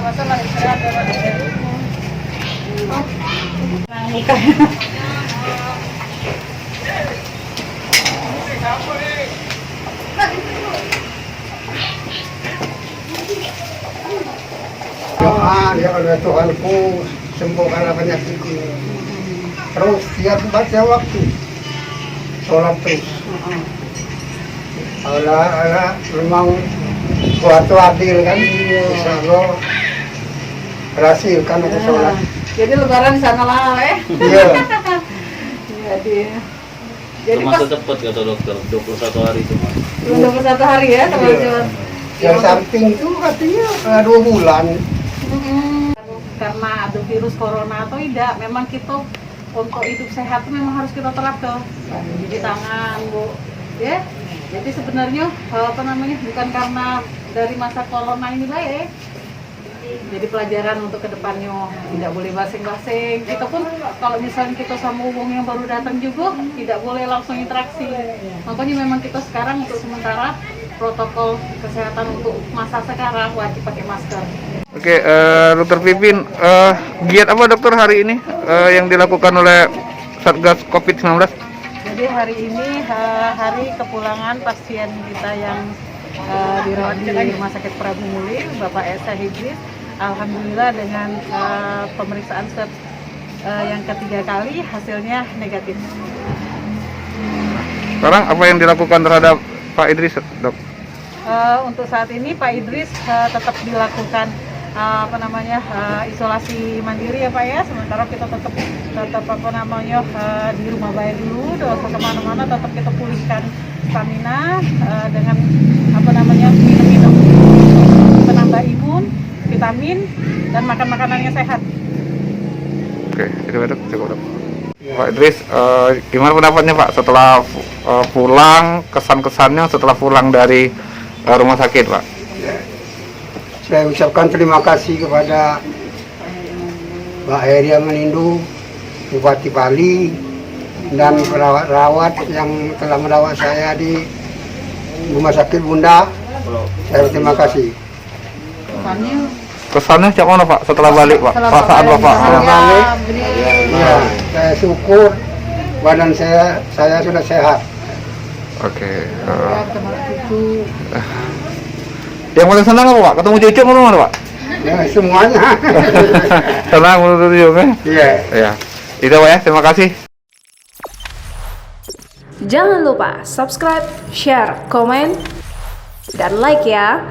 masalah istirahat ya, Pak. Nah, nikah. Doa ya oleh Tuhanku, sembuhkanlah penyakitku. Terus tiap baca waktu sholat terus. Allah memang suatu adil kan, insya Allah berhasil kan aku sholat. Jadi lebaran di sana lah, Iya. Jadi Termasuk cepat kata dokter, 21 hari cuma. cuma 21 hari ya, terlalu Iya. cepat. Yang samping itu katanya 2 bulan. Karena ada virus corona atau tidak, memang kita untuk hidup sehat itu memang harus kita terapkan. Cuci tangan, Bu. Ya. Jadi sebenarnya bukan karena dari masa corona ini baik. Jadi pelajaran untuk kedepannya tidak boleh basing-basing. Kita pun kalau misalnya kita sama wong yang baru datang juga tidak boleh langsung interaksi. Makanya memang kita sekarang untuk sementara protokol kesehatan untuk masa sekarang wajib pakai masker. Oke, Dokter Pipin, giat apa dokter hari ini yang dilakukan oleh Satgas COVID-19? Jadi hari ini hari kepulangan pasien kita yang dirawat di Rumah Sakit Prabu Muli, Bapak Esa Hibris. Alhamdulillah dengan pemeriksaan swab yang ketiga kali hasilnya negatif. Sekarang apa yang dilakukan terhadap Pak Idris, dok? Untuk saat ini Pak Idris tetap dilakukan isolasi mandiri ya Pak ya. Sementara kita tetap di rumah bayi dulu, dosa kemana-mana tetap kita pulihkan stamina dengan minum penambah imun, vitamin dan makan makanan yang sehat. Oke, itu dok, cukup dok. Pak Idris, gimana pendapatnya Pak setelah pulang, kesan-kesannya setelah pulang dari rumah sakit Pak? Saya ucapkan terima kasih kepada Mbak Heria Menindu, Bupati Bali, dan perawat-perawat yang telah merawat saya di Rumah Sakit Bunda. Saya berterima kasih. Kesannya cak mana Pak setelah balik Pak? Perasaan Bapak? Setelah balik, ya, saya syukur badan saya sudah sehat. Oke. Yang paling senang apa Pak? Ketemu cucu mana Pak? Ya, semuanya. Senang menurut cucu kan? Iya. Ya. Itu Pak ya, terima kasih. Jangan lupa subscribe, share, komen, dan like ya.